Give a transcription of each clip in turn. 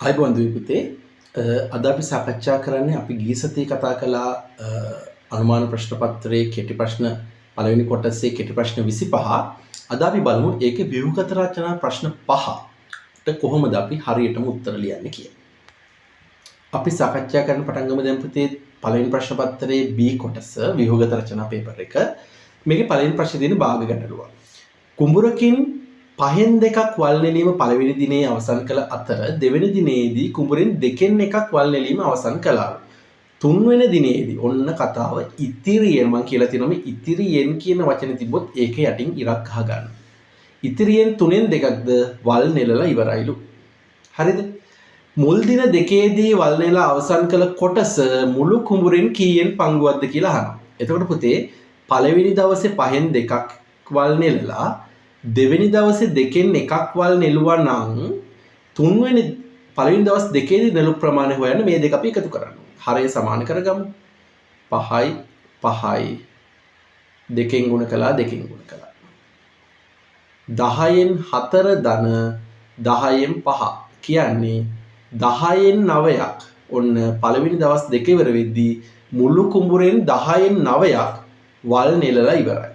අයිබෝන් දුවේ අද අපි සාකච්ඡා කරන්නේ අපි ගිය සතියේ කතා කළා අනුමාන ප්‍රශ්න පත්‍රයේ කෙටි ප්‍රශ්න පළවෙනි කොටසේ කෙටි ප්‍රශ්න 25. අද අපි බලමු ඒකේ ව්‍යුහගත රචනා ප්‍රශ්න 5ට කොහොමද අපි හරියටම උත්තර ලියන්නේ කියලා. අපි සාකච්ඡා කරන්න පටන් ගමු දැන් පුතේ පළවෙනි ප්‍රශ්න පත්‍රයේ B කොටස ව්‍යුහගත රචනා පේපර් එක. මේකේ පළවෙනි ප්‍රශ්නේ තියෙන භාග ගැටලුව. කුඹුරකින් පහෙන් දෙකක් වල් නෙලීම පළවෙනි දිනේ අවසන් කළ අතර දෙවෙනි දිනේදී කුඹුරෙන් දෙකෙන් එකක් වල් නෙලීම අවසන් කළා. තුන්වෙනි දිනේදී ඔන්න කතාව ඉතිරියෙන් මම කියලා තියෙනවා මේ ඉතිරියෙන් කියන වචනේ තිබ්බොත් ඒක යටින් ඉරක් අහගන්න. ඉතිරියෙන් තුනෙන් දෙකක්ද වල් නෙලලා ඉවරයිලු. හරිද? මුල් දින දෙකේදී වල් නෙලලා අවසන් කළ කොටස මුළු කුඹුරෙන් කීයෙන් පංගුවක්ද කියලා අහනවා. එතකොට පුතේ පළවෙනි දවසේ පහෙන් දෙකක් වල් නෙලලා දෙවෙනි දවසේ දෙකෙන් එකක් වල් නෙළුවා නම් තුන්වෙනි පළවෙනි දවස් දෙකේදී නෙළු ප්‍රමාණය හොයන්න මේ දෙක අපි එකතු කරන්න. හරය සමාන කරගමු. 5යි 5යි දෙකෙන් ගුණ කළා දෙකෙන් ගුණ කළා. 10න් 4 ධන 10න් 5 කියන්නේ 10න් 9ක්. ඔන්න පළවෙනි දවස් දෙක ඉවර වෙද්දී මුළු කුඹුරෙන් 10න් 9ක් වල් නෙලලා ඉවරයි.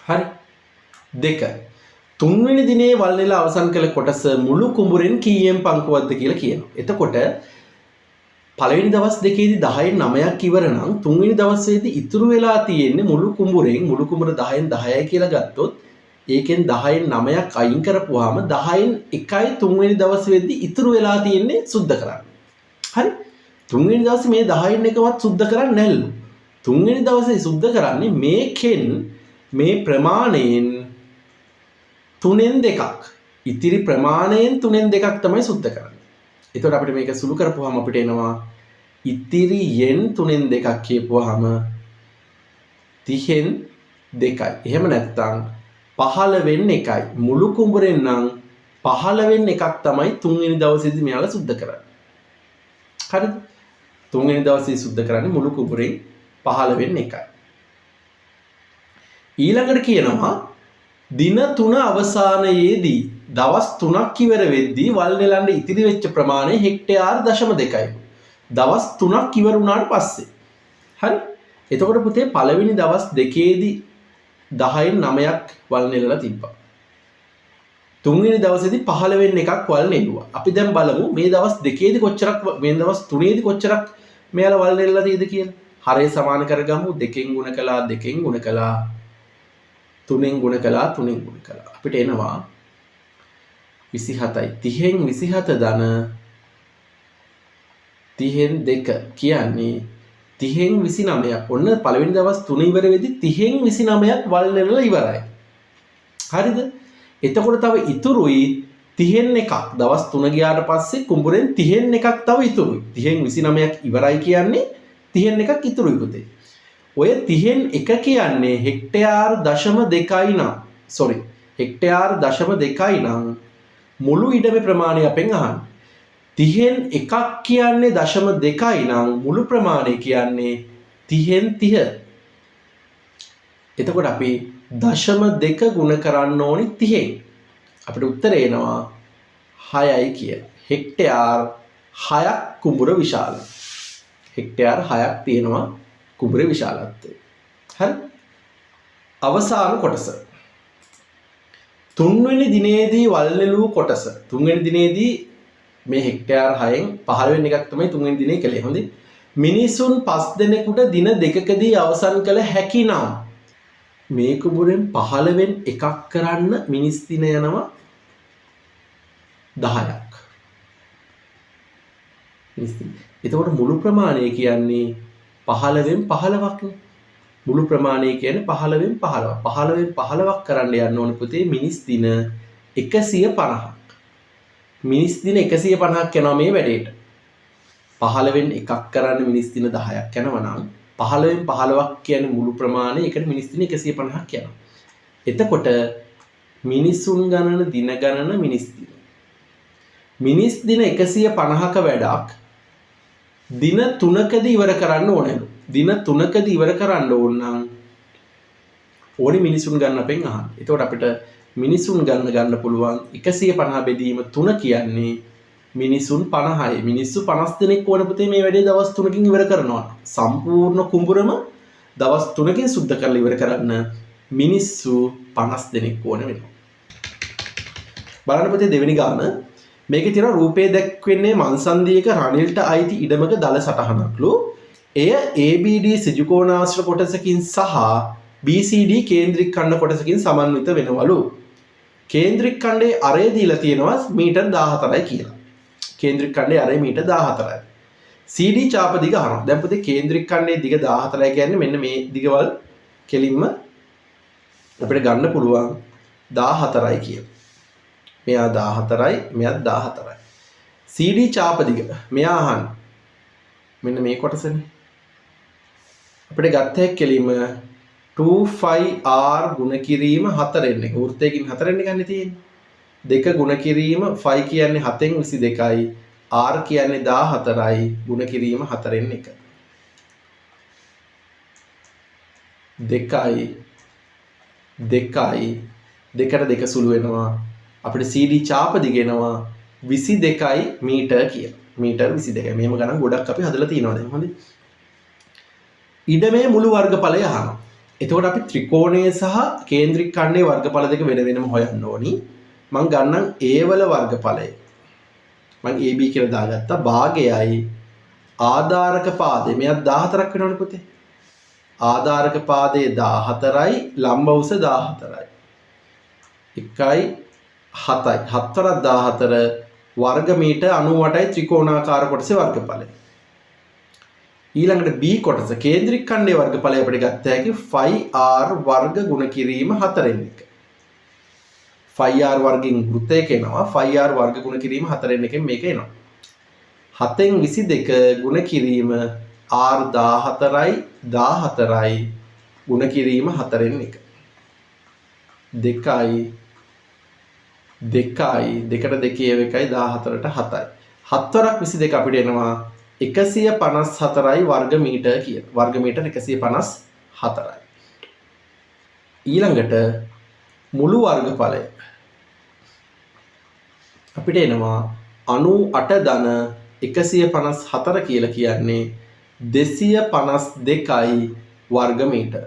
හරි. දෙක තුන්වෙනි දිනේ වල් නෙල අවසන් කළ කොටස මුළු කුඹුරෙන් කීයෙන් පංකුවක්ද කියලා කියනවා. එතකොට පළවෙනි දවස් දෙකේදී 10න් 9ක් ඉවර නම් තුන්වෙනි දවසේදී ඉතුරු වෙලා තියෙන්නේ මුළු කුඹුරෙන් මුළු කුඹුර 10න් 10යි කියලා ගත්තොත් ඒකෙන් 10න් 9ක් අයින් කරපුවාම 10න් 1යි තුන්වෙනි දවසේදී ඉතුරු වෙලා තියෙන්නේ සුද්ධ කරන්න. හරි? තුන්වෙනි දවසේ මේ 10න් එකවත් සුද්ධ කරන්නේ නැල්ලු. තුන්වෙනි දවසේ සුද්ධ කරන්නේ මේකෙන් මේ ප්‍රමාණයෙන් තුනෙන් දෙකක් ඉතිරි ප්‍රමාණයෙන් තුනෙන් දෙකක් තමයි සුද්ධ කරන්නේ. එතකොට අපිට මේක සුළු කරපුවාම අපිට එනවා ඉතිරියෙන් තුනෙන් දෙකක් කියපුවාම 30න් 2යි. එහෙම නැත්නම් 15න් 1යි. මුළු කුඹුරෙන් නම් 15න් එකක් තමයි තුන්වෙනි දවසේදී මෙයාලා සුද්ධ කරන්නේ. හරිද? තුන්වෙනි දවසේ සුද්ධ කරන්නේ මුළු කුඹුරෙන් 15න් 1යි. ඊළඟට කියනවා දින 3 අවසානයේදී දවස් 3ක් ඉවර වෙද්දී වල් නෙලන්න ඉතිරි වෙච්ච ප්‍රමාණය හෙක්ටයාර් 0.2යි. දවස් 3ක් ඉවර වුණාට පස්සේ. හරි? එතකොට පුතේ පළවෙනි දවස් දෙකේදී 10න් 9ක් වල් නෙලලා තිබ්බා. තුන්වෙනි දවසේදී 15න් එකක් වල් නෙලුවා. අපි දැන් බලමු මේ දවස් දෙකේදී කොච්චරක් මේ දවස් 3ේදී කොච්චරක් මෙයාලා වල් නෙලලා තියෙද කියලා. හරය සමාන කරගමු. දෙකෙන් ගුණ කළා දෙකෙන් ගුණ කළා තුනෙන් ගුණ කළා තුනෙන් ගුණ කළා. අපිට එනවා 27යි. 30න් 27 ධන 30න් 2 කියන්නේ 30න් 29ක්. ඔන්න පළවෙනි දවස් 3 ඉවර වෙද්දී 30න් 29ක් වල් නෙලලා ඉවරයි. හරිද? එතකොට තව ඉතුරුයි 30න් එකක්. දවස් 3 ගියාට පස්සේ කුඹුරෙන් 30න් එකක් තව ඉතුරුයි. 30න් 29ක් ඉවරයි කියන්නේ 30න් එකක් ඉතුරුයි පුතේ. ඔය 30න් 1 කියන්නේ හෙක්ටයාර් 0.2යි නම් හෙක්ටයාර් 0.2යි නම් මුළු ඉඩමේ ප්‍රමාණය අපෙන් අහන්න. 30න් 1ක් කියන්නේ 0.2යි නම් මුළු ප්‍රමාණය කියන්නේ 30න් 30. එතකොට අපි 0.2 ගුණ කරන්න ඕනි 30න්. අපිට උත්තරේ එනවා 6යි කියලා. හෙක්ටයාර් 6ක් කුඹුර විශාලයි. හෙක්ටයාර් 6ක් තියෙනවා කුඹුරේ විශාලත්වය. හරි? අවසාන කොටස. තුන්වෙනි දිනේදී වල් නෙලූ කොටස. තුන්වෙනි දිනේදී මේ හෙක්ටයාර් 6න් 15 එකක් තමයි තුන්වෙනි දිනේ කළේ. හොඳයි. මිනිසුන් 5 දෙනෙකුට දින දෙකකදී අවසන් කළ හැකි නම් මේ කුඹුරෙන් 15න් එකක් කරන්න මිනිස් දින යනවා 10ක්. එතකොට මුළු ප්‍රමාණය කියන්නේ 15න් 15ක් නේ. මුළු ප්‍රමාණය කියන්නේ 15න් 15ක්. 15න් 15ක් කරන්න යන්න ඕනේ පුතේ මිනිස් දින 150ක්. මිනිස් දින 150ක් යනවා මේ වැඩේට. 15න් එකක් කරන්න මිනිස් දින 10ක් යනවා නම් 15න් 15ක් කියන්නේ මුළු ප්‍රමාණය. ඒකට මිනිස් දින 150ක් යනවා. එතකොට මිනිසුන් ගණන දින ගණන මිනිස් දින. මිනිස් දින 150ක වැඩක් දින 3කදී ඉවර කරන්න ඕනලු. දින 3කදී ඉවර කරන්න ඕන නම් ඕනි මිනිසුන් ගන්න අපෙන් අහන්න. එතකොට අපිට මිනිසුන් ගන්න පුළුවන් 150 බෙදීම 3 කියන්නේ මිනිසුන් 50යි. මිනිස්සු 50 දෙනෙක් ඕන පුතේ මේ වැඩේ දවස් 3කින් ඉවර කරනවා. සම්පූර්ණ කුඹුරම දවස් 3කින් සුද්ධ කරලා ඉවර කරන්න මිනිස්සු 50 දෙනෙක් ඕන වෙනවා. බලන්න පුතේ දෙවෙනි ගාන. මේකේ තියෙන රූපේ දැක්වෙන්නේ මන්සන්දියක රනිල්ට අයිති ඉඩමක දල සටහනක්ලු. එය ABD සිජුකෝණාශ්‍ර කොටසකින් සහ BCD කේන්ද්‍රික ඛණ්ඩ කොටසකින් සමන්විත වෙනවලු. කේන්ද්‍රික ඛණ්ඩයේ අරය දීලා තියෙනවා මීටර් 14යි කියලා. කේන්ද්‍රික ඛණ්ඩයේ අරය මීටර් 14යි. CD චාප දිග අහනවා. දැන් පුතේ කේන්ද්‍රික ඛණ්ඩයේ දිග 14යි කියන්නේ මෙන්න මේ දිගවල් කෙලින්ම අපිට ගන්න පුළුවන් 14යි කියලා. මෙයා 14යි මෙයාත් 14යි. CD චාප දිග මෙයා අහන්න. මෙන්න මේ කොටසනේ. අපිට ගත්ත කෙලින්ම 2πr ගුණ කිරීම 4 එක. වෘත්තයකින් 4 ගන්න තියෙන්නේ. 2 ගුණ කිරීම 5 කියන්නේ 7න් 22යි. r කියන්නේ 14යි ගුණ කිරීම 4න් 1. 2යි 2යි දෙකට දෙක සුළු වෙනවා. අපිට CD චාප දිග එනවා 22යි මීටර් කියලා. මීටර් 22යි. මේම ගණන් ගොඩක් අපි හදලා තියෙනවා දැන්. හොඳයි. ඉඩමේ මුළු වර්ගඵලය අහනවා. එතකොට අපි ත්‍රිකෝණයේ සහ කේන්ද්‍රික ඛණ්ඩයේ වර්ගඵල දෙක වෙන වෙනම හොයන්න ඕනි. මම ගන්නම් A වල වර්ගඵලය. මම AB කියලා දාගත්තා. භාගයයි ආධාරක පාදේ. මෙයක් 14ක් වෙනවනේ පුතේ. ආධාරක පාදයේ 14යි ලම්බ උස 14යි. 1යි 7යි. 7 වරක් 14 වර්ග මීටර් 98යි ත්‍රිකෝණාකාර කොටසේ වර්ගඵලය. ඊළඟට B කොටස කේන්ද්‍රික ඛණ්ඩයේ වර්ගඵලය අපිට ගත්ත හැකි 5r වර්ග ගුණ කිරීම 4න් 1. 5r වර්ගයෙන් වෘත්තයක එනවා 5r වර්ග ගුණ කිරීම 4න් 1 මේක එනවා. 7න් 22 ගුණ කිරීම r 14යි 14යි ගුණ කිරීම 4න් 1. 2යි 2යි දෙකට දෙකේ 1යි 14ට 7යි. 7 වරක් 22 අපිට එනවා 154යි වර්ග මීටර් කියන. වර්ග මීටර් 154යි. ඊළඟට මුළු වර්ගඵලය අපිට එනවා 98 ධන 154 කියලා කියන්නේ 252යි වර්ග මීටර්.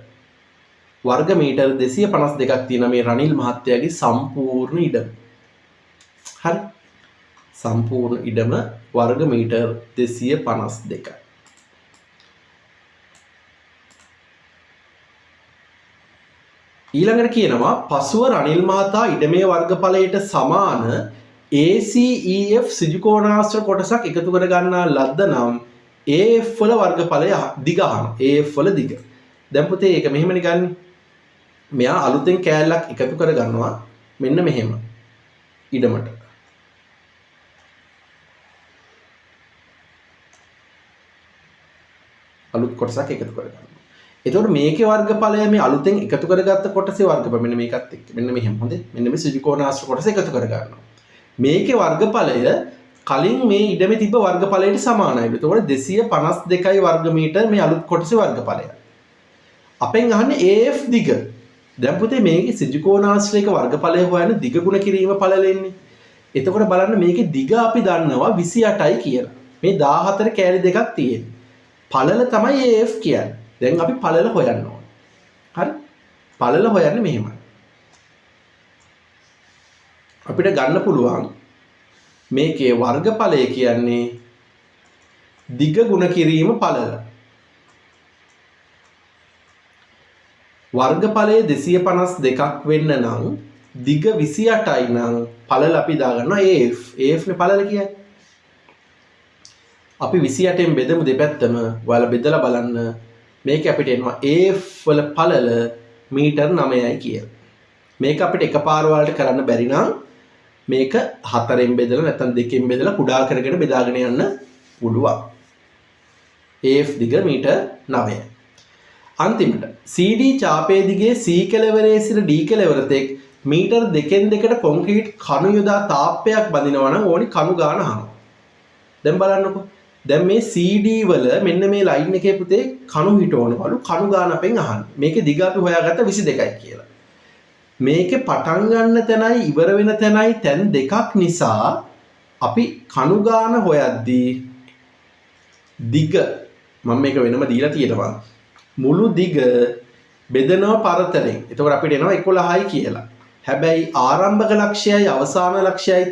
වර්ග මීටර් 252ක් තියෙන මේ රනිල් මහත්තයාගේ සම්පූර්ණ ඉඩම. හරි. සම්පූර්ණ ඉඩම වර්ග මීටර් 252යි. ඊළඟට කියනවා පසුව රනිල් මහතා ඉඩමේ වර්ගඵලයට සමාන ACEF සිජුකෝණාශ්‍ර කොටසක් එකතු කර ගන්නා ලද්ද නම් AF වල වර්ගඵලය දිග අහනවා. AF වල දිග. දැන් පුතේ ඒක මෙහෙමනේ ගන්න. මෙයා අලුතෙන් කෑල්ලක් එකතු කර ගන්නවා මෙන්න මෙහෙම ඉඩමට. අලුත් කොටසක් එකතු කරගන්නවා. එතකොට මේකේ වර්ගඵලය මේ අලුතෙන් එකතු කරගත්ත කොටසේ වර්ගඵල මෙන්න මේකත් එක්ක මෙන්න මෙහෙම හොඳේ. මෙන්න මේ සිජුකෝණාශ්‍ර කොටස එකතු කරගන්නවා. මේකේ වර්ගඵලය කලින් මේ ඉඩමේ තිබ්බ වර්ගඵලයට සමානයි. එතකොට 252යි වර්ග මීටර මේ අලුත් කොටසේ වර්ගඵලය. අපෙන් අහන්නේ AF දිග. දැන් පුතේ මේකේ සිජුකෝණාශ්‍රයක වර්ගඵලය හොයන දිග ගුණ කිරීම පළලෙන්නේ. එතකොට බලන්න මේකේ දිග අපි දන්නවා 28යි කියලා. මේ 14 කෑලි දෙකක් තියෙනවා. පළල තමයි AF කියන්නේ. දැන් අපි පළල හොයන්න ඕනේ. හරි? පළල හොයන්නේ මෙහෙමයි. අපිට ගන්න පුළුවන් මේකේ වර්ගඵලය කියන්නේ දිග ගුණ කිරීම පළල. වර්ගඵලය 252ක් වෙන්න නම් දිග 28යි නම් පළල අපි දාගන්නවා AF. AF නේ පළල කියන්නේ. අපි 28න් බෙදමු දෙපැත්තම. ඔයාලා බෙදලා බලන්න. මේක අපිට එනවා AF වල පළල මීටර් 9යි කියලා. මේක අපිට එකපාර වලට කරන්න බැරි නම් මේක 4න් බෙදලා නැත්නම් 2කින් බෙදලා කුඩා කරගෙන බෙදාගෙන යන්න පුළුවන්. AF දිග මීටර් 9යි. අන්තිමට CD චාපයේ දිගේ C කෙළවරේ සිට D කෙළවර තෙක් මීටර් 2න් 2කට කොන්ක්‍රීට් කණු යොදා තාප්පයක් බඳිනවා නම් ඕනි කණු ගාන අහනවා. දැන් බලන්නකෝ. දැන් මේ CD වල මෙන්න මේ ලයින් එකේ පුතේ කණු හිටවනවලු කණු ගාන අපෙන් අහන්න. මේකේ දිග අපි හොයාගත්ත 22යි කියලා. මේකේ පටන් ගන්න තැනයි ඉවර වෙන තැනයි තැන් දෙකක් නිසා අපි කණු ගාන හොයද්දී දිග මම මේක වෙනම දීලා තියෙනවා. මුළු දිග බෙදනවා පරතරෙන්. එතකොට අපිට එනවා 11යි කියලා. හැබැයි ආරම්භක ලක්ෂයයි අවසාන ලක්ෂයයි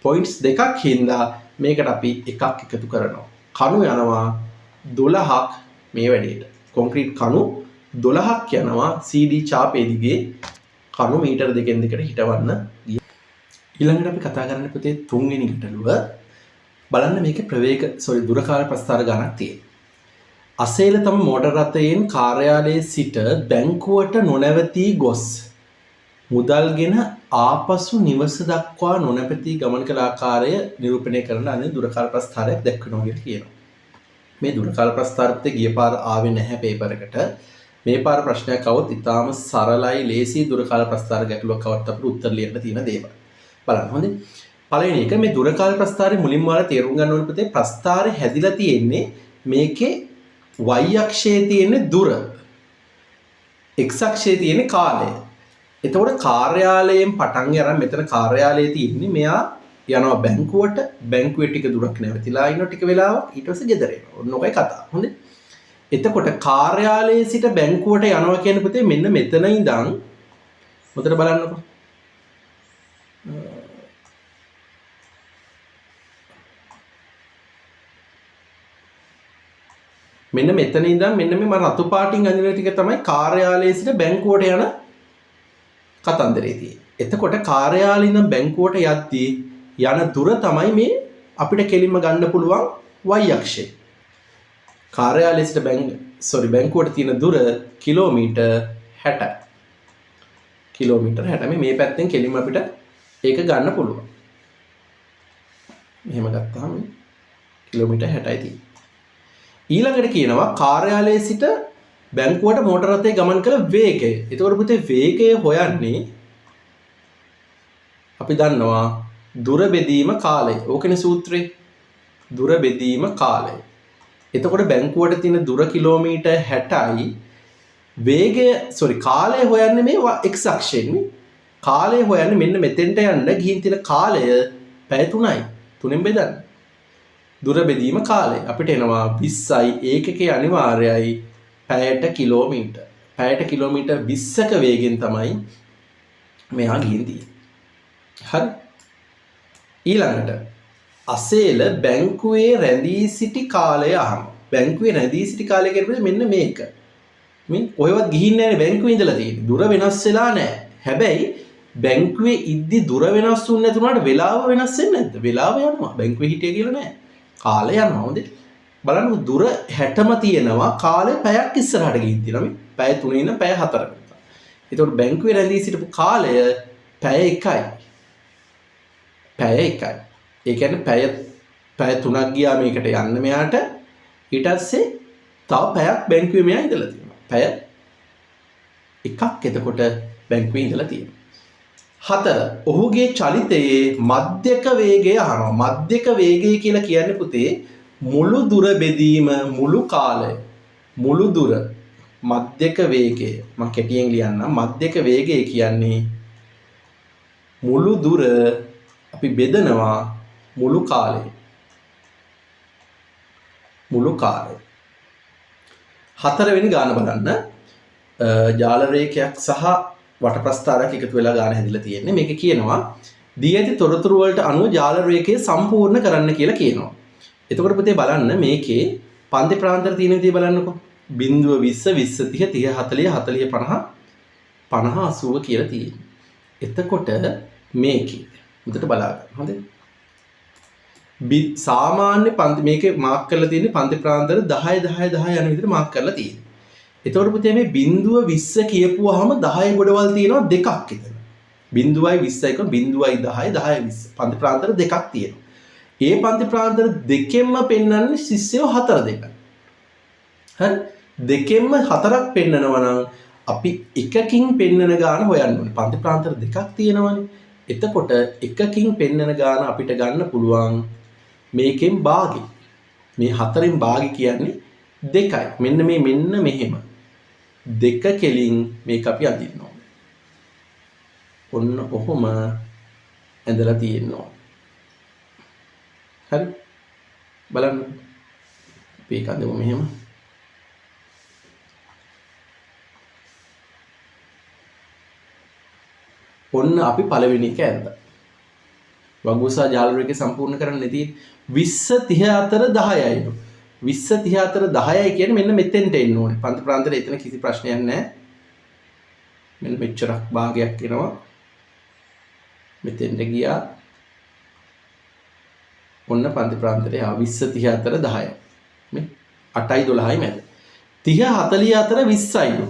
පොයින්ට්ස් දෙකක් හින්දා මේකට අපි එකක් එකතු කරනවා. කණු යනවා 12ක් මේ වැඩේට. කොන්ක්‍රීට් කණු 12ක් යනවා CD ඡාපේ දිගේ කණු මීටර දෙකෙන් දෙකට හිටවන්න. ඊළඟට අපි කතා කරන්න පුතේ තුන්වෙනි ගැටලුව. බලන්න මේකේ දුරකාල ප්‍රස්ථාර ගණක් තියෙනවා. අසේලතම මෝටර රථයෙන් කාර්යාලයේ සිට බැංකුවට නොනැවතී ගොස් මුදල්ගෙන ආපසු නිවස දක්වා නොනැවතී ගමන් කළ ආකාරය නිරූපණය කරන අනේ දුරකාල ප්‍රස්ථාරයක් දැක්වෙනවා කියලා කියනවා. මේ දුරකාල ප්‍රස්ථාරපතේ ගිය පාර ආවේ නැහැ පේපර් එකට. මේ පාර ප්‍රශ්නයක් આવොත් ඉතාම සරලයි ලේසි දුරකාල ප්‍රස්ථාර ගැටලුවක් આવත් අපිට උත්තර ලියන්න තියෙන දේවල්. බලන්න හොඳේ. පළවෙනි එක මේ දුරකාල ප්‍රස්ථාරයේ මුලින්ම ඔයාලා තේරුම් ගන්න ඕනේ පුතේ ප්‍රස්ථාරය හැදිලා තියෙන්නේ මේකේ y අක්ෂයේ තියෙන දුර x අක්ෂයේ තියෙන කාලය. එතකොට කාර්යාලයෙන් පටන් අරන් මෙතන කාර්යාලයේ තියෙන්නේ මෙයා යනවා බැංකුවට බැංකුවේ ටික දුරක් නැවතිලා ඉන්න ටික වෙලාවක් ඊට පස්සේ ගෙදර එනවා. ඔන්න ඔකයි කතාව. හොඳේ. එතකොට කාර්යාලයේ සිට බැංකුවට යනවා කියන්නේ පුතේ මෙන්න මෙතන ඉඳන් මොකටද බලන්නකො. මෙන්න මෙතන ඉඳන් මෙන්න මේ මම රතු පාටින් අඳින ටික තමයි කාර්යාලයේ සිට බැංකුවට යන කතන්දරේ තියෙන්නේ. එතකොට කාර්යාලයේ ඉඳන් බැංකුවට යද්දී යන දුර තමයි මේ අපිට කෙලින්ම ගන්න පුළුවන් y අක්ෂය. කාර්යාලයේ සිට බැංකුවට තියෙන දුර කිලෝමීටර් 60. කිලෝමීටර් 60 මේ පැත්තෙන් කෙලින්ම අපිට ඒක ගන්න පුළුවන්. මෙහෙම ගත්තාම කිලෝමීටර් 60යි තියෙන්නේ. ඊළඟට කියනවා කාර්යාලයේ සිට බැංකුවට මෝටර රථයේ ගමන් කළ වේගය. එතකොට පුතේ වේගය හොයන්නේ අපි දන්නවා දුර බෙදීම කාලය. ඕකනේ සූත්‍රය. දුර බෙදීම කාලය. එතකොට බැංකුවට තියෙන දුර කිලෝමීටර් 60යි වේගය කාලය හොයන්නේ මේ x අක්ෂයෙන්. කාලය හොයන්නේ මෙන්න මෙතෙන්ට යන්න ගිහින් තියෙන කාලය පැය 3යි. 3ෙන් බෙදන්න. දුර බෙදීම කාලය අපිට එනවා 20යි ඒකකයේ අනිවාර්යයි පැයට කිලෝමීටර්. පැයට කිලෝමීටර් 20ක වේගෙන් තමයි මෙහා ගිහින් තියෙන්නේ. හරි. ඊළඟට අසේල බැංකුවේ රැඳී සිටි කාලය අහනවා. බැංකුවේ රැඳී සිටි කාලය කියන්නේ මෙන්න මේක. මේ කොහෙවත් ගිහින් නැහැ බැංකුවේ ඉඳලා තියෙන්නේ. දුර වෙනස් වෙලා නැහැ. හැබැයි බැංකුවේ ඉද්දි දුර වෙනස් වුනේ නැතුණාට වෙලාව වෙනස් වෙන්නේ නැද්ද? වෙලාව යනවා. බැංකුවේ හිටිය කියලා නැහැ. කාලය යනවා. හොඳේ. බලන්න දුර 60ම තියෙනවා කාලය පැයක් ඉස්සරහට ගිහින් තියෙනවා. මේ පැය 3 ඉඳන් පැය 4 වෙනකම්. ඒතකොට බැංකුවේ රැඳී සිටපු කාලය පැය 1යි. පැය 1යි. ඒ කියන්නේ පැය 3ක් ගියා මේකට යන්න මෙයාට. ඊට පස්සේ තව පැයක් බැංකුවේ මෙයා ඉඳලා තියෙනවා. පැය 1ක් එතකොට බැංකුවේ ඉඳලා තියෙනවා. 4. ඔහුගේ චලිතයේ මධ්‍යක වේගය අහනවා. මධ්‍යක වේගය කියලා කියන්නේ පුතේ මුළු දුර බෙදීම මුළු කාලය මුළු දුර මධ්‍යක වේගය මම කෙටියෙන් ලියන්නම්. මධ්‍යක වේගය කියන්නේ මුළු දුර අපි බෙදනවා මුළු කාලය. මුළු කාලය. 4 වෙනි ගාන බලන්න. ජාල රේඛයක් සහ වට ප්‍රස්ථාරයක් එකතු වෙලා ගාන හැදිලා තියෙන්නේ. මේක කියනවා දී ඇති තොරතුරු වලට අනුව ජාල රේඛය සම්පූර්ණ කරන්න කියලා කියනවා. එතකොට පුතේ බලන්න මේකේ පන්ති ප්‍රාන්තර තියෙන විදිහ බලන්නකෝ. 0 20 20 30 40 40 50 50 80 කියලා තියෙනවා. එතකොට මේකේ මුදට බලා ගන්න. හොඳේ. සාමාන්‍ය පන්ති මේකේ මාක් කරලා තියෙන්නේ පන්ති ප්‍රාන්තර 10 10 10 යන විදිහට මාක් කරලා තියෙනවා. එතකොට පුතේ මේ 0 20 කියපුවාම 10 ගොඩවල් තියෙනවා දෙකක් එතන. 0යි 20යි කො 0යි 10යි 10යි 20. පන්ති ප්‍රාන්තර දෙකක් තියෙනවා. ඒ පන්ති ප්‍රාන්තර දෙකෙන්ම පෙන්වන්නේ ශිෂ්‍යයෝ 4 දෙකක්. හරි? දෙකෙන්ම 4ක් පෙන්නනවා නම් අපි එකකින් පෙන්නන ගාන හොයන්න ඕනේ. පන්ති ප්‍රාන්තර දෙකක් තියෙනවානේ. එතකොට එකකින් පෙන්නන ගාන අපිට ගන්න පුළුවන් මේකෙන් භාගය. මේ 4න් භාගය කියන්නේ 2යි. මෙන්න මෙහෙම. 2 කෙලින් මේක අපි අදින්න ඕනේ. ඔන්න ඔහොම ඇඳලා තියෙනවා. හරි බලන්න අපි ඒක අදමු මෙහෙම ඔන්න අපි පළවෙනි එක ඇඳලා වගුසා ජාල රේඛය සම්පූර්ණ කරන්න තියෙන්නේ 20 30 අතර 10යිලු 20 30 අතර 10යි කියන්නේ මෙන්න මෙතෙන්ට එන්න ඕනේ පන්ති ප්‍රාන්තරේ එතන කිසි ප්‍රශ්නයක් නැහැ මෙන්න මෙච්චරක් භාගයක් එනවා මෙතෙන්ට ගියා ඔන්න පන්ති ප්‍රාන්තරේ 20 30 අතර 10යි මේ 8යි 12යි මැද 30 40 අතර 20යිලු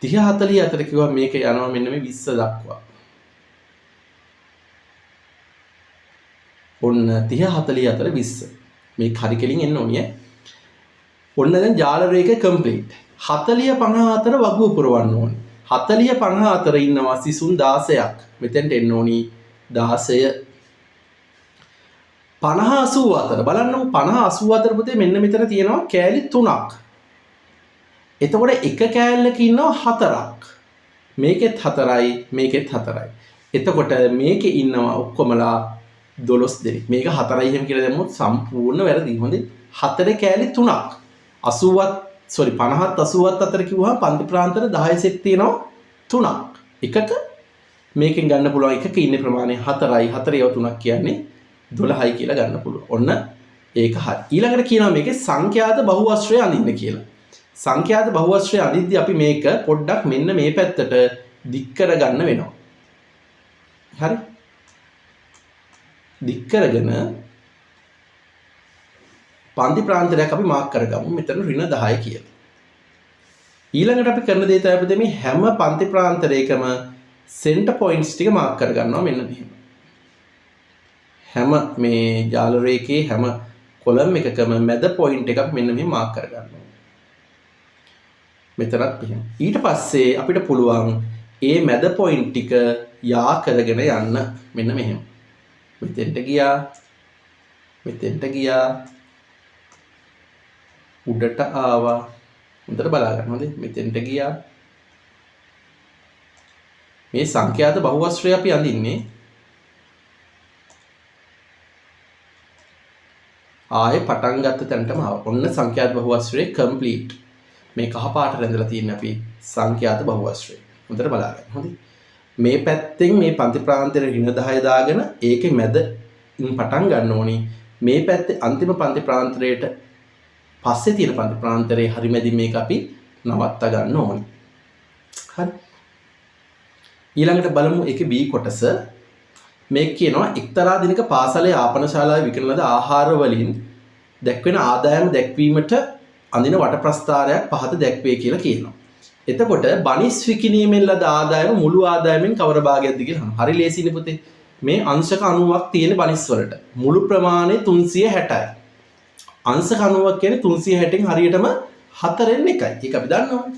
30 40 අතර කිව්වා මේක යනවා මෙන්න මේ 20 දක්වා ඔන්න 30 40 අතර 20 මේ හරි කෙලින් එන්න ඕනේ ඔන්න දැන් ජාල රේඛය කම්ප්ලීට් 40 50 අතර වගුව පුරවන්න ඕනේ 40 50 අතර ඉන්නවා සිසුන් 16ක් මෙතෙන්ට එන්න ඕනි 16 50 80 අතර බලන්න 50 80 අතර පුතේ මෙන්න මෙතන තියෙනවා කෑලි 3ක් එතකොට එක කෑල්ලක ඉන්නවා 4ක් මේකෙත් 4යි මේකෙත් 4යි එතකොට මේකේ ඉන්නවා ඔක්කොමලා 12 දෙනෙක් මේක 4යි එහෙම කියලා දැම්මොත් සම්පූර්ණ වැරදි හොඳේ 4 කෑලි 3ක් 80ත් 50ත් 80ත් අතර කිව්වහම පන්ති ප්‍රාන්තර 10 සෙට් තියෙනවා 3ක් එකක මේකෙන් ගන්න පුළුවන් එකක ඉන්නේ ප්‍රමාණය 4යි 4 ඒව 3ක් කියන්නේ 12යි කියලා ගන්න පුළුවන් ඔන්න ඒක හරි ඊළඟට කියනවා මේකේ සංඛ්‍යාත බහුවස්ත්‍රය අඳින්න කියලා සංඛ්‍යාත බහුවස්ත්‍රය අඳිද්දී අපි මේක පොඩ්ඩක් මෙන්න මේ පැත්තට දික් කරගන්න වෙනවා හරි දික් කරගෙන පන්ති ප්‍රාන්තරයක් අපි මාක් කරගමු මෙතන ඍණ 10 කියලා. ඊළඟට අපි කරන දේ තමයි මේ හැම පන්ති ප්‍රාන්තරයකම සෙන්ටර් පොයින්ට්ස් ටික මාක් කරගන්නවා මෙන්න මෙහෙම. හැම මේ ජාල රේඛයේ හැම කොලම් එකකම මැද පොයින්ට් එකක් මෙන්න මෙහෙම මාක් කරගන්නවා. මෙතනත් එහෙම. ඊට පස්සේ අපිට පුළුවන් ඒ මැද පොයින්ට් ටික යා කරගෙන යන්න මෙන්න මෙහෙම. මෙතෙන්ට ගියා උඩට ආවා හොඳට බලා ගන්න හොඳේ මෙතෙන්ට ගියා මේ සංඛ්‍යාත බහුවස්ත්‍රය අපි අඳින්නේ ආයේ පටන් ගත්ත තැනටම ආවා ඔන්න සංඛ්‍යාත බහුවස්ත්‍රය කම්ප්ලීට් මේ කහ පාට රැඳලා තියෙන අපි සංඛ්‍යාත බහුවස්ත්‍රය හොඳට බලා ගන්න හොඳේ මේ පැත්තෙන් මේ පන්ති ප්‍රාන්තරේ ඍණ 10 දාගෙන ඒකේ මැද පටන් ගන්න ඕනි මේ පැත්තේ අන්තිම පන්ති ප්‍රාන්තරයට පස්සේ තියෙන පන්ති ප්‍රාන්තරේ හරි මැදින් මේක අපි නවත්ත ගන්න ඕනි හරි ඊළඟට බලමු ඒකේ B කොටස මේක කියනවා එක්තරා දිනක පාසලේ ආපන ශාලාවේ විකිරණ ලද ආහාර වලින් දැක්වෙන ආදායම දැක්වීමට අඳින වට ප්‍රස්ථාරයක් පහත දැක්වේ කියලා කියනවා එතකොට බනිස් විකිණීමෙන් ලද ආදායම මුළු ආදායමෙන් කවර භාගයක්ද කියලා අහනවා. හරි ලේසියිනේ පුතේ. මේ අංශක 90ක් තියෙන බනිස් වලට. මුළු ප්‍රමාණය 360යි. අංශක 90ක් කියන්නේ 360න් හරියටම 4න් එකයි. ඒක අපි දන්නවනේ.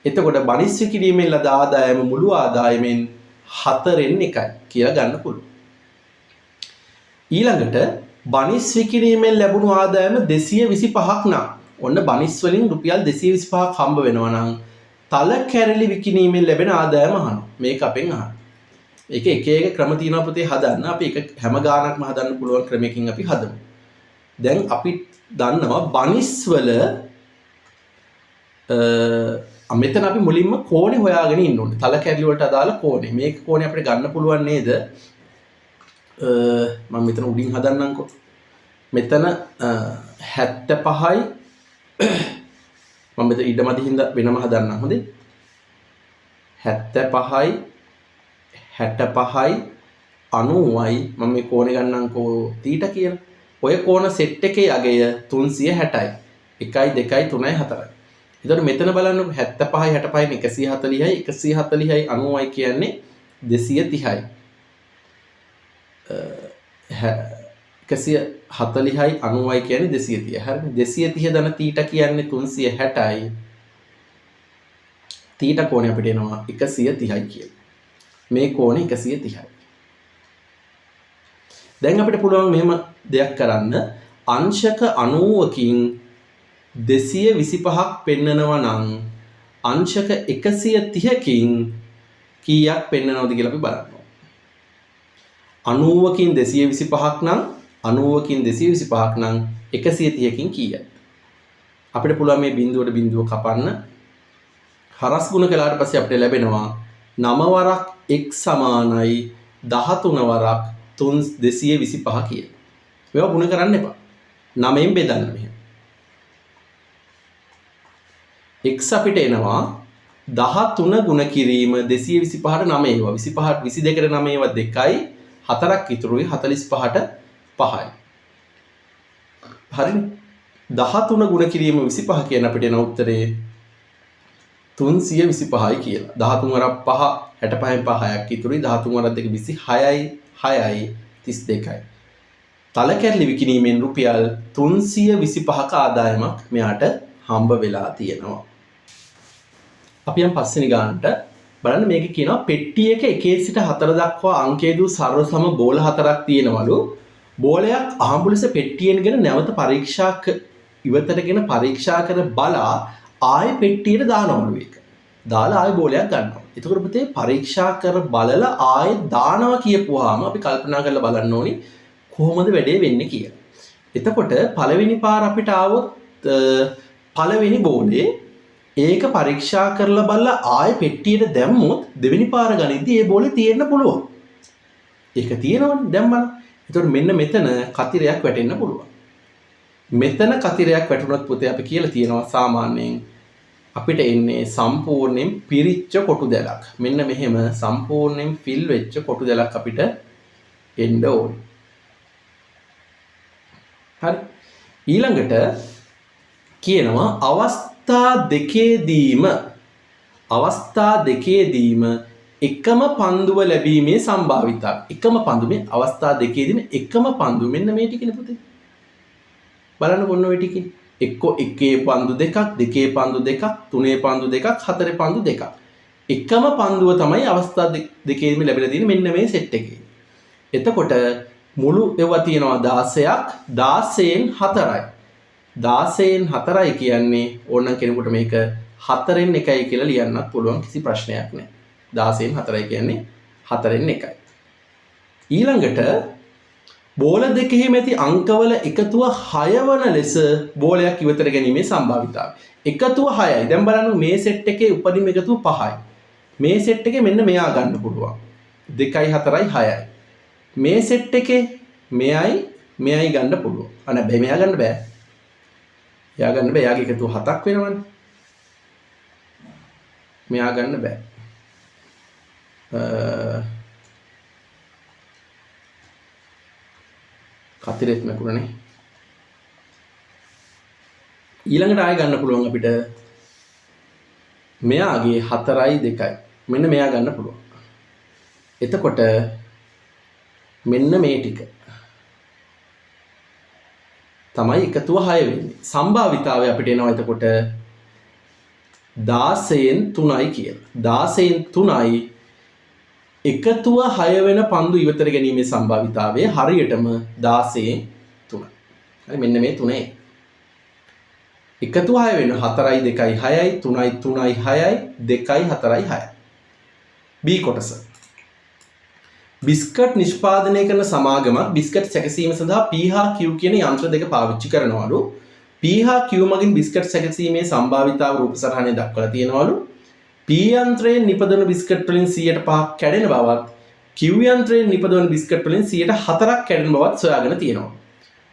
එතකොට බනිස් විකිණීමෙන් ලද ආදායම මුළු ආදායමෙන් 4න් එකයි කියලා ගන්න පුළුවන්. ඊළඟට බනිස් විකිණීමෙන් ලැබුණු ආදායම 225ක් නම් ඔන්න බනිස් වලින් රුපියල් 225ක් හම්බ වෙනවා නම් තල කැරලි විකිණීමෙන් ලැබෙන ආදායම අහනවා. මේක අපෙන් අහනවා. ඒක එක එක ක්‍රම තියෙනවා පුතේ හදන්න. අපි එක හැම ගානක්ම හදන්න පුළුවන් ක්‍රමයකින් අපි හදමු. දැන් අපි දන්නවා බනිස් වල මෙතන අපි මුලින්ම කෝණේ හොයාගෙන ඉන්න ඕනේ. තල කැරලි වලට අදාළ කෝණේ. මේක කෝණේ අපිට ගන්න පුළුවන් නේද? මම මෙතන උඩින් හදන්නම්කෝ. මෙතන 75යි මම මෙතන ඉඩමදි හින්දා වෙනම හදන්නම් හොඳේ 75යි 65යි 90යි මම මේ කෝණේ ගන්නම්කෝ තීටා කියලා. ඔය කෝණ සෙට් එකේ අගය 360යි. 1යි 2යි 3යි 4යි. එතකොට මෙතන බලන්නකො 75යි 65යි 140යි 140යි 90යි කියන්නේ 230යි. 140යි 90යි කියන්නේ 230. හරිනේ 230 ධන තීටා කියන්නේ 360යි. තීටා කෝණය අපිට එනවා 130යි කියලා. මේ කෝණය 130යි. දැන් අපිට පුළුවන් මෙහෙම දෙයක් කරන්න අංශක 90කින් 225ක් පෙන්නනවා නම් අංශක 130කින් කීයක් පෙන්නනවද කියලා අපි බලන්න. 90කින් 225ක් නම් 90කින් 225ක් නම් 130කින් කීයද? අපිට පුළුවන් මේ බිඳුවට බිඳුව කපන්න. හරස් ගුණ කළාට පස්සේ අපිට ලැබෙනවා 9 වරක් x සමානයි 13 වරක් 225 කියලා. මේවා ගුණ කරන්න එපා. 9න් බෙදන්න මෙහෙම. x අපිට එනවා 13 ගුණ කිරීම 225ට 9 ඒවා 25ට 22ට 9 ඒවා 2යි 4ක් ඉතුරුයි 45ට 5යි. හරිනේ. 13 ගුණ කිරීම 25 කියන අපිට එන උත්තරේ 325යි කියලා. 13 වරක් 5 65න් 5ක් ඉතුරුයි 13 වරක් 2 26යි 6යි 32යි. තල කැරලි විකිණීමෙන් රුපියල් 325ක ආදායමක් මෙයාට හම්බ වෙලා තියෙනවා. අපි යම් පස්වෙනි ගානට බලන්න මේක කියනවා පෙට්ටියක 1 සිට 4 දක්වා අංකයේදී සර්ව සම බෝල 4ක් තියෙනවලු. බෝලයක් අහඹු ලෙස පෙට්ටියෙන්ගෙන නැවත ඉවතටගෙන පරීක්ෂා කර බලා ආයෙ පෙට්ටියට දානවලු ඒක. දාලා ආයෙ බෝලයක් ගන්නවා. එතකොට පුතේ පරීක්ෂා කර බලලා ආයෙ දානවා කියපුවාම අපි කල්පනා කරලා බලන්න ඕනි කොහොමද වැඩේ වෙන්නේ කියලා. එතකොට පළවෙනි පාර අපිට ආවොත් පළවෙනි බෝලේ ඒක පරීක්ෂා කරලා බලලා ආයෙ පෙට්ටියට දැම්මොත් දෙවෙනි පාර ගනිද්දි ඒ බෝලේ තියෙන්න පුළුවන්. ඒක තියෙනවනේ දැම්මම. එතකොට මෙන්න මෙතන කතිරයක් වැටෙන්න පුළුවන්. මෙතන කතිරයක් වැටුණොත් පුතේ අපි කියලා තියෙනවා සාමාන්‍යයෙන් අපිට එන්නේ සම්පූර්ණයෙන් පිරිච්ච කොටු දැලක්. මෙන්න මෙහෙම සම්පූර්ණයෙන් ෆිල් වෙච්ච කොටු දැලක් අපිට එන්න ඕනේ. හරි. ඊළඟට කියනවා අවස්ථා දෙකේදීම එකම පන්දුව ලැබීමේ සම්භාවිතාව. එකම පන්දුවේ අවස්ථා දෙකේදීම එකම පන්දුව මෙන්න මේ ටිකනේ පුතේ. බලන්න කොන්න ඔය ටිකේ. එක්කෝ එකේ පන්දු දෙකක්, දෙකේ පන්දු දෙකක්, තුනේ පන්දු දෙකක්, හතරේ පන්දු දෙකක්. එකම පන්දුව තමයි අවස්ථා දෙකේදීම ලැබිලා තියෙන්නේ මෙන්න මේ සෙට් එකේ. එතකොට මුළු ඒවා තියෙනවා 16ක් 16න් 4යි. 16න් 4යි කියන්නේ ඕනනම් කෙනෙකුට මේක 4න් 1යි කියලා ලියන්නත් පුළුවන් කිසි ප්‍රශ්නයක් නැහැ. 16න් 4යි කියන්නේ 4න් 1යි. ඊළඟට බෝල දෙකෙහිම ඇති අංකවල එකතුව 6 වන ලෙස බෝලයක් ඉවතට ගැනීමේ සම්භාවිතාවය. එකතුව 6යි. දැන් බලන්න මේ සෙට් එකේ උපරිම එකතුව 5යි. මේ සෙට් එකේ මෙන්න මෙයා ගන්න පුළුවන්. 2යි 4යි 6යි. මේ සෙට් එකේ මෙයයි ගන්න පුළුවන්. අනේ බෑ මෙයා ගන්න බෑ. එයා ගන්න බෑ. එයාගේ එකතුව 7ක් වෙනවනේ. මෙයා ගන්න බෑ. කතිරෙත් මැකුණනේ. ඊළඟට ආයෙ ගන්න පුළුවන් අපිට මෙයාගේ 4යි 2යි. මෙන්න මෙයා ගන්න පුළුවන්. එතකොට මෙන්න මේ ටික තමයි එකතුව 6 වෙන්නේ. සම්භාවිතාවය අපිට එනවා එතකොට 16න් 3යි කියලා. 16න් 3යි එකතුව 6 වෙන පන්දු ඉවතට ගැනීමේ සම්භාවිතාවය හරියටම 16න් 3යි. හරි මෙන්න මේ 3යි. එකතුව 6 වෙන 4යි 2යි 6යි 3යි 3යි 6යි 2යි 4යි 6යි. B කොටස. බිස්කට් නිෂ්පාදනය කරන සමාගමක් බිස්කට් සැකසීම සඳහා P හා Q කියන යන්ත්‍ර දෙක පාවිච්චි කරනවලු. P හා Q මගින් බිස්කට් සැකසීමේ සම්භාවිතාව රූප සටහනේ දක්වලා තියෙනවලු. P යන්ත්‍රයෙන් නිපදවන බිස්කට් වලින් 105ක් කැඩෙන බවත් Q යන්ත්‍රයෙන් නිපදවන බිස්කට් වලින් 104ක් කැඩෙන බවත් සොයාගෙන තියෙනවා.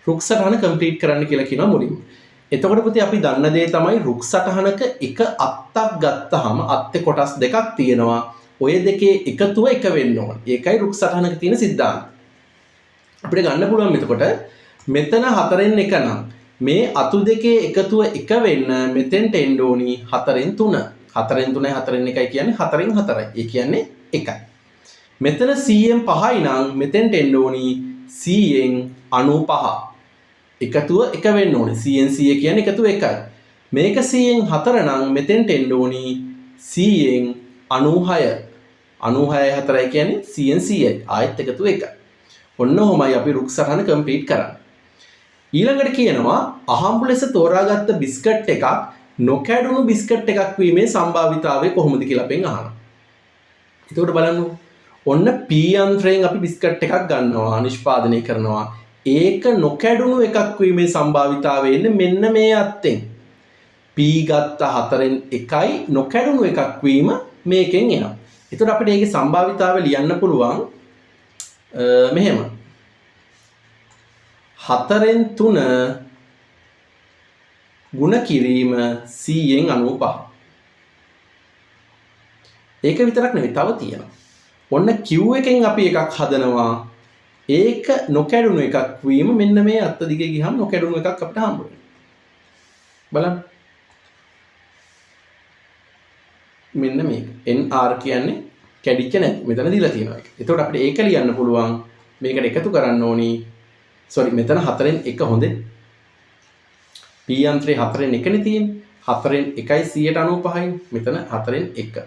රුක් සටහන කම්ප්ලීට් කරන්න කියලා කියනවා මුලින්ම. එතකොට පුතේ අපි දන්න දේ තමයි රුක් සටහනක එක අත්තක් ගත්තාම අත්තේ කොටස් දෙකක් තියෙනවා. ඔය දෙකේ එකතුව එක වෙන්න ඕන. ඒකයි රුක් සටහනක තියෙන සිද්ධාන්තය. අපිට ගන්න පුළුවන් එතකොට මෙතන 4න් 1 නම් මේ අතු දෙකේ එකතුව එක වෙන්න මෙතෙන්ට එන්න ඕනි 4න් 3. 4න් 3යි 4න් 1යි කියන්නේ 4න් 4යි. ඒ කියන්නේ 1යි. මෙතන 100න් 5යි නම් මෙතෙන්ට එන්න ඕනි 100න් 95. එකතුව එක වෙන්න ඕනි. 100න් 100 කියන්නේ එකතුව 1යි. මේක 100න් 4 නම් මෙතෙන්ට එන්න ඕනි 100න් 96. 96යි 4යි කියන්නේ 100න් 100යි. ආයෙත් එකතුව 1යි. ඔන්න ඔහොමයි අපි රුක් සටහන කම්ප්ලීට් කරන්නේ. ඊළඟට කියනවා අහම්බු ලෙස තෝරාගත්ත බිස්කට් එකක් නොකැඩුණු බිස්කට් එකක් වීමේ සම්භාවිතාවය කොහොමද කියලා අපෙන් අහනවා. එතකොට බලන්න ඔන්න P යන්ත්‍රයෙන් අපි බිස්කට් එකක් ගන්නවා නිෂ්පාදනය කරනවා. ඒක නොකැඩුණු එකක් වීමේ සම්භාවිතාවය එන්නේ මෙන්න මේ අත්තෙන්. p ගත්ත 4න් 1යි නොකැඩුණු එකක් වීම මේකෙන් එනවා. එතකොට අපිට ඒකේ සම්භාවිතාවය ලියන්න පුළුවන් මෙහෙම. 4න් 3 ගුණ කිරීම 100න් 95. ඒක විතරක් නෙවෙයි තව තියෙනවා. ඔන්න Q එකෙන් අපි එකක් හදනවා. ඒක නොකැඩුණු එකක් වීම මෙන්න මේ අත්ත දිගේ ගියහම නොකැඩුණු එකක් අපිට හම්බ වෙනවා. බලන්න. මෙන්න මේක. NR කියන්නේ කැඩිච්ච නැති. මෙතන දීලා තියෙනවා ඒක. එතකොට අපිට ඒක ලියන්න පුළුවන්. මේකට එකතු කරන්න ඕනි. මෙතන 4න් 1 හොඳේ. p යන්ත්‍රේ 4න් 1නේ තියෙන්නේ. 4න් 1යි 195යි. මෙතන 4න් 1.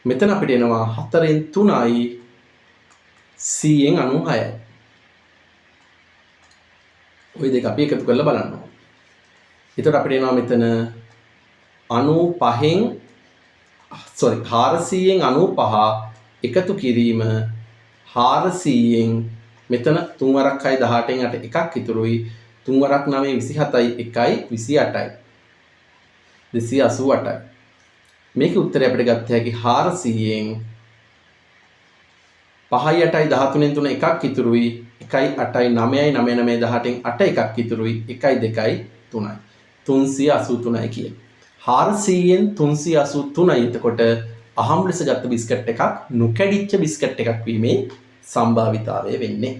මෙතන අපිට එනවා 4න් 3යි 100න් 96යි. ওই දෙක අපි එකතු කරලා බලන්න ඕනේ. එතකොට අපිට එනවා මෙතන 95න් 400න් 95 එකතු කිරීම 400න් මෙතන 3 වරක් 6 18න් 8 එකක් ඉතුරුයි 3 වරක් 9 27යි 1යි 28යි 288යි. මේකේ උත්තරය අපිට ගත්ත හැකි 400න් 5යි 8යි 13න් 3 එකක් ඉතුරුයි 1යි 8යි 9යි 9 9 18න් 8 එකක් ඉතුරුයි 1යි 2යි 3යි 383යි කියන 400න් 383යි. එතකොට අහම් ලෙස ගත්ත බිස්කට් එකක් නොකැඩිච්ච බිස්කට් එකක් වීමේ සම්භාවිතාවය වෙන්නේ.